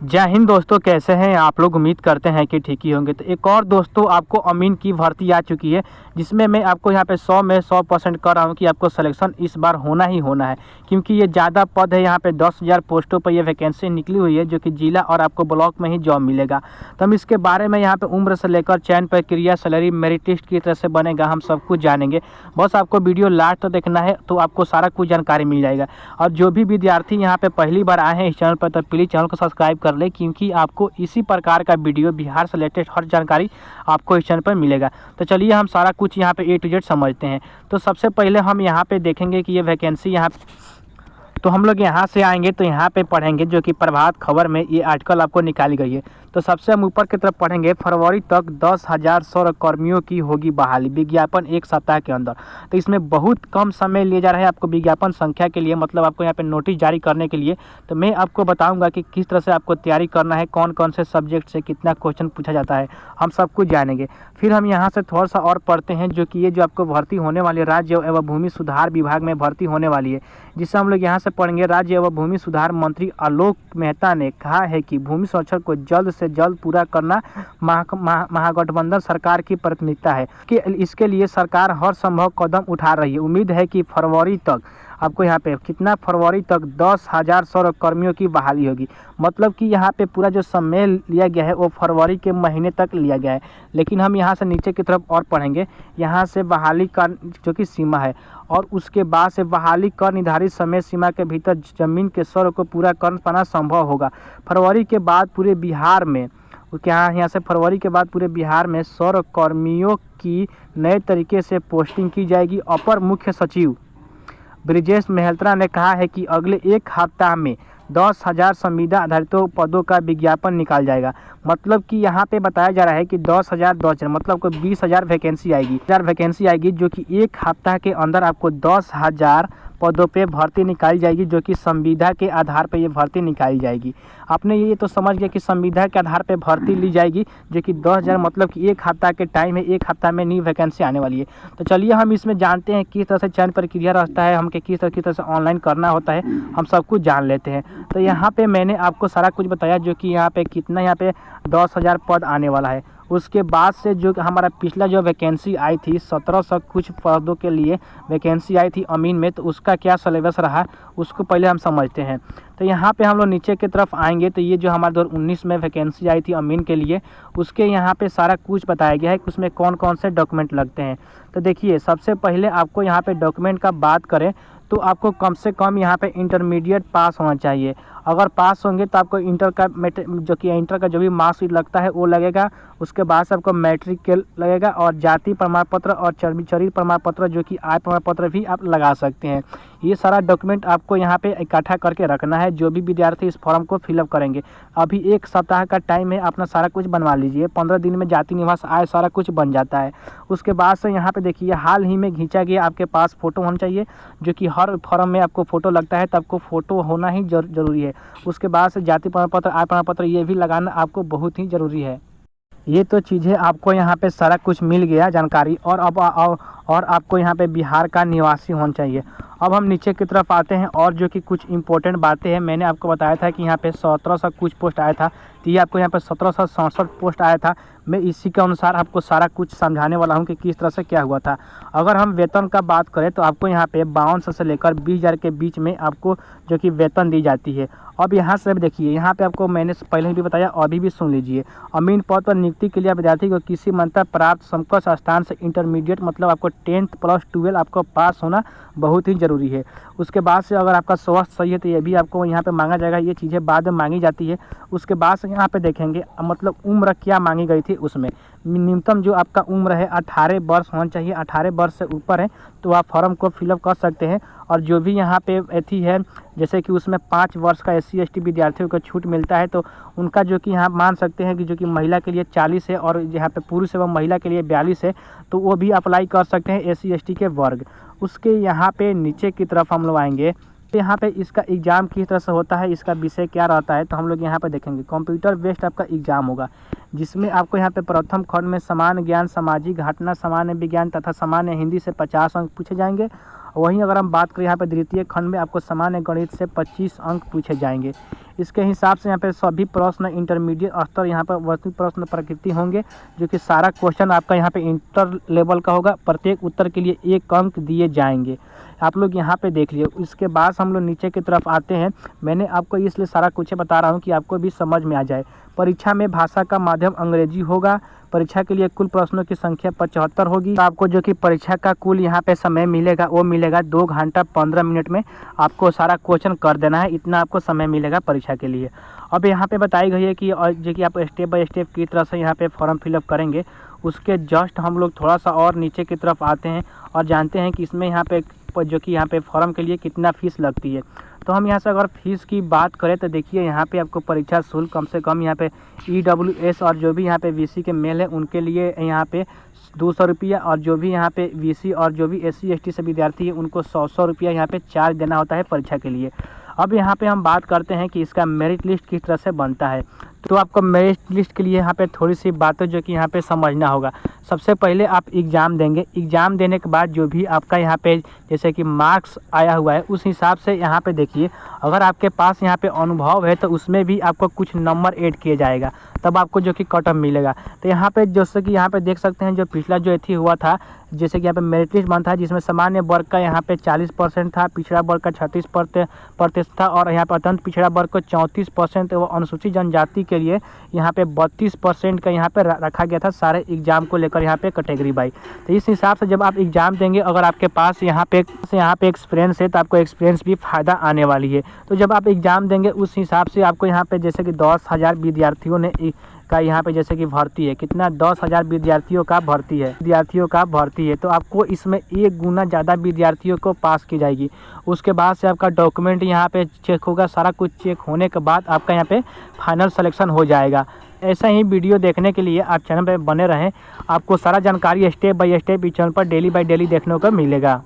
जय हिंद दोस्तों, कैसे हैं आप लोग। उम्मीद करते हैं कि ठीक ही होंगे। तो एक और दोस्तों आपको अमीन की भर्ती आ चुकी है, जिसमें मैं आपको यहाँ पे 100 में 100% कर रहा हूँ कि आपको सिलेक्शन इस बार होना ही होना है, क्योंकि ये ज़्यादा पद है। यहाँ पे 10,000 पोस्टों पर ये वैकेंसी निकली हुई है, जो कि जिला और आपको ब्लॉक में ही जॉब मिलेगा। तो हम इसके बारे में यहाँ पे उम्र से लेकर चयन प्रक्रिया, सैलरी, मेरिट लिस्ट की तरह से बनेगा, हम सब कुछ जानेंगे। बस आपको वीडियो लास्ट तक देखना है, तो आपको सारा कुछ जानकारी मिल जाएगा। और जो भी विद्यार्थी यहाँ पे पहली बार आए हैं इस चैनल पर, तो प्लीज़ चैनल को सब्सक्राइब कर ले, क्योंकि आपको इसी प्रकार का वीडियो, बिहार से लेटेस्ट हर जानकारी आपको इस चैनल पर मिलेगा। तो चलिए हम सारा कुछ यहाँ पे A to Z समझते हैं। तो सबसे पहले हम यहाँ पे देखेंगे कि ये वैकेंसी यहाँ, तो हम लोग यहाँ से आएंगे तो यहाँ पे पढ़ेंगे, जो कि प्रभात खबर में ये आर्टिकल आपको निकाली गई है। तो सबसे हम ऊपर की तरफ पढ़ेंगे, फरवरी तक 10,000 सौर कर्मियों की होगी बहाली, विज्ञापन 1 सप्ताह के अंदर। तो इसमें बहुत कम समय लिया जा रहा है आपको विज्ञापन संख्या के लिए, मतलब आपको यहाँ पे नोटिस जारी करने के लिए। तो मैं आपको बताऊंगा कि किस तरह से आपको तैयारी करना है, कौन कौन से सब्जेक्ट से कितना क्वेश्चन पूछा जाता है, हम सब कुछ जानेंगे। फिर हम यहाँ से थोड़ा सा और पढ़ते हैं, जो कि ये जो आपको भर्ती होने वाली है, राज्य एवं भूमि सुधार विभाग में भर्ती होने वाली है, जिससे हम लोग यहाँ से पढ़ेंगे। राज्य एवं भूमि सुधार मंत्री आलोक मेहता ने कहा है कि भूमि संरक्षण को जल्द से जल्द पूरा करना महागठबंधन सरकार की प्राथमिकता है, कि इसके लिए सरकार हर संभव कदम उठा रही है। उम्मीद है कि फरवरी तक आपको यहाँ पे कितना, फरवरी तक 10,000 सौर कर्मियों की बहाली होगी। मतलब कि यहाँ पे पूरा जो समय लिया गया है वो फरवरी के महीने तक लिया गया है। लेकिन हम यहाँ से नीचे की तरफ और पढ़ेंगे, यहाँ से बहाली का जो कि सीमा है, और उसके बाद से बहाली कर निर्धारित समय सीमा के भीतर जमीन के सौर को पूरा कर पाना संभव होगा। फरवरी के बाद पूरे बिहार में, क्या यहाँ से फरवरी के बाद पूरे बिहार में सौर कर्मियों की नए तरीके से पोस्टिंग की जाएगी। अपर मुख्य सचिव ब्रिजेश मेहत्रा ने कहा है कि अगले एक हफ्ता में 10,000 संविदा आधारित पदों का विज्ञापन निकाल जाएगा। मतलब कि यहाँ पे बताया जा रहा है कि 10,000 मतलब को 20,000 वैकेंसी आएगी, जो कि एक हफ्ता के अंदर आपको 10,000 पदों पे भर्ती निकाली जाएगी, जो कि संविदा के आधार पे ये भर्ती निकाली जाएगी। आपने ये तो समझ गया कि संविदा के आधार पे भर्ती ली जाएगी, जो कि 10,000 मतलब कि एक हफ्ता के टाइम है, एक हफ्ता में न्यू वैकेंसी आने वाली है। तो चलिए हम इसमें जानते हैं किस तरह से चयन प्रक्रिया रहता है, हमके किस तरह से ऑनलाइन करना होता है, हम सब कुछ जान लेते हैं। तो यहाँ पे मैंने आपको सारा कुछ बताया, जो कि यहाँ पे कितना, यहाँ पे 10,000 पद आने वाला है। उसके बाद से जो हमारा पिछला जो वैकेंसी आई थी 1700 कुछ पदों के लिए वैकेंसी आई थी अमीन में, तो उसका क्या सिलेबस रहा उसको पहले हम समझते हैं। तो यहाँ पे हम लोग नीचे की तरफ आएंगे, तो ये जो हमारे 2019 में वैकेंसी आई थी अमीन के लिए, उसके यहाँ पे सारा कुछ बताया गया है कि उसमें कौन कौन से डॉक्यूमेंट लगते हैं। तो देखिए, सबसे पहले आपको यहाँ पे डॉक्यूमेंट का बात करें तो आपको कम से कम यहाँ पे इंटरमीडिएट पास होना चाहिए। अगर पास होंगे तो आपको इंटर का इंटर का जो भी मार्कशीट लगता है वो लगेगा। उसके बाद से आपको मैट्रिक के लगेगा, और जाति प्रमाण पत्र और शरीर प्रमाण पत्र, जो कि आय प्रमाण पत्र भी आप लगा सकते हैं। ये सारा डॉक्यूमेंट आपको यहाँ पे इकट्ठा करके रखना है। जो भी विद्यार्थी इस फॉर्म को फिलअप करेंगे, अभी एक सप्ताह का टाइम है, अपना सारा कुछ बनवा लीजिए। 15 दिन में जाति निवास आय सारा कुछ बन जाता है। उसके बाद से यहाँ पे देखिए, हाल ही में खींचा गया आपके पास फ़ोटो होना चाहिए, जो कि हर फॉर्म में आपको फ़ोटो लगता है, तो आपको फ़ोटो होना ही जरूरी है। उसके बाद से जाति प्रमाण पत्र, आय प्रमाण पत्र, ये भी लगाना आपको बहुत ही ज़रूरी है। ये तो चीज़ें आपको यहाँ पे सारा कुछ मिल गया जानकारी। और अब और आपको यहाँ पे बिहार का निवासी होना चाहिए। अब हम नीचे की तरफ आते हैं, और जो कि कुछ इंपॉर्टेंट बातें हैं। मैंने आपको बताया था कि यहाँ पे 1700 कुछ पोस्ट आया था, तो ये आपको यहाँ पे 1767 पोस्ट आया था। मैं इसी के अनुसार आपको सारा कुछ समझाने वाला हूँ कि किस तरह से क्या हुआ था। अगर हम वेतन का बात करें तो आपको यहाँ पे 5200 से लेकर 20,000 के बीच में आपको जो कि वेतन दी जाती है। अब यहाँ से देखिए, यहाँ पे आपको मैंने पहले भी बताया, अभी भी सुन लीजिए। अमीन पद पर नियुक्ति के लिए विद्यार्थी को किसी मान्यता प्राप्त समकक्ष स्थान से इंटरमीडिएट, मतलब आपको 10th + 12 आपको पास होना बहुत ही ज़रूरी है। उसके बाद से अगर आपका स्वास्थ्य सही है तो ये भी आपको यहाँ पे मांगा जाएगा। ये चीज़ें बाद में मांगी जाती है। उसके बाद से यहाँ पे देखेंगे, मतलब उम्र क्या मांगी गई थी। उसमें न्यूनतम जो आपका उम्र है 18 वर्ष होना चाहिए। 18 वर्ष से ऊपर है तो आप फॉर्म को फिलअप कर सकते हैं। और जो भी यहाँ पे एथी है, जैसे कि उसमें 5 वर्ष का SC ST विद्यार्थियों को छूट मिलता है, तो उनका जो कि यहाँ मान सकते हैं कि जो कि महिला के लिए 40 है, और यहाँ पे पुरुष एवं महिला के लिए 42 है, तो वो भी अप्लाई कर सकते हैं SC ST के वर्ग। उसके यहाँ पे नीचे की तरफ हम लोग आएंगे, तो यहाँ पे इसका एग्ज़ाम किस तरह से होता है, इसका विषय क्या रहता है, तो हम लोग यहाँ पे देखेंगे। कंप्यूटर बेस्ड आपका एग्ज़ाम होगा, जिसमें आपको यहाँ पे प्रथम खंड में सामान्य ज्ञान, सामाजिक घटना, सामान्य विज्ञान तथा सामान्य हिंदी से 50 अंक पूछे जाएंगे। वहीं अगर हम बात करें यहाँ पे द्वितीय खंड में आपको सामान्य गणित से 25 अंक पूछे जाएंगे। इसके हिसाब से यहाँ पे सभी प्रश्न इंटरमीडिएट स्तर यहाँ पर वस्तु प्रश्न प्रकृति होंगे, जो कि सारा क्वेश्चन आपका यहाँ पे इंटर लेवल का होगा। प्रत्येक उत्तर के लिए 1 अंक दिए जाएंगे। आप लोग यहाँ पे देख लिए। इसके बाद हम लोग नीचे की तरफ आते हैं। मैंने आपको इसलिए सारा कुछ बता रहा हूँ कि आपको भी समझ में आ जाए। परीक्षा में भाषा का माध्यम अंग्रेजी होगा। परीक्षा के लिए कुल प्रश्नों की संख्या 75 होगी। तो आपको जो कि परीक्षा का कुल यहाँ पे समय मिलेगा वो मिलेगा 2 घंटा 15 मिनट में आपको सारा क्वेश्चन कर देना है। इतना आपको समय मिलेगा परीक्षा के लिए। अब यहाँ पे बताई गई है कि और जो कि आप स्टेप बाय स्टेप की तरह से यहाँ पे फॉर्म फिलअप करेंगे। उसके जस्ट हम लोग थोड़ा सा और नीचे की तरफ आते हैं और जानते हैं कि इसमें यहाँ पे जो कि यहाँ पे फॉर्म के लिए कितना फ़ीस लगती है। तो हम यहाँ से अगर फ़ीस की बात करें तो देखिए यहाँ पे आपको परीक्षा शुल्क कम से कम यहाँ पे EWS और जो भी यहाँ पे VC के मेल है उनके लिए यहाँ पे 200 रुपया, और जो भी यहाँ पे VC और जो भी SC ST से विद्यार्थी है उनको 100 रुपया यहाँ पे चार्ज देना होता है परीक्षा के लिए। अब यहाँ पे हम बात करते हैं कि इसका मेरिट लिस्ट किस तरह से बनता है। तो आपको मेरिट लिस्ट के लिए यहाँ पे थोड़ी सी बातें जो कि यहाँ पे समझना होगा। सबसे पहले आप एग्ज़ाम देंगे। एग्ज़ाम देने के बाद जो भी आपका यहाँ पे जैसे कि मार्क्स आया हुआ है उस हिसाब से यहाँ पे देखिए, अगर आपके पास यहाँ पे अनुभव है तो उसमें भी आपको कुछ नंबर ऐड किया जाएगा, तब आपको जो कि कट ऑफ मिलेगा। तो यहाँ पे जैसे कि यहाँ पे देख सकते हैं जो पिछला जो एथी हुआ था, जैसे कि यहाँ पे मेरिट लिस्ट बनता है जिसमें सामान्य वर्ग का यहाँ पे 40% था, पिछड़ा वर्ग का 36% था और यहाँ पे अत्यंत पिछड़ा वर्ग को 34% व अनुसूचित जनजाति के लिए यहाँ पे 32% का यहाँ पे रखा गया था सारे एग्जाम को लेकर यहाँ पे कैटेगरी बाई। तो इस हिसाब से जब आप एग्जाम देंगे, अगर आपके पास यहाँ पे एक्सपीरियंस है तो आपको एक्सपीरियंस भी फ़ायदा आने वाली है। तो जब आप एग्ज़ाम देंगे उस हिसाब से आपको यहाँ पे जैसे कि 10,000 विद्यार्थियों ने का यहाँ पे जैसे कि भर्ती है, कितना 10,000 विद्यार्थियों का भर्ती है तो आपको इसमें 1 गुना ज़्यादा विद्यार्थियों को पास की जाएगी। उसके बाद से आपका डॉक्यूमेंट यहाँ पे चेक होगा। सारा कुछ चेक होने के बाद आपका यहाँ पे फाइनल सिलेक्शन हो जाएगा। ऐसा ही वीडियो देखने के लिए आप चैनल पर बने रहें। आपको सारा जानकारी स्टेप बाय स्टेप इस चैनल पर डेली बाय डेली देखने को मिलेगा।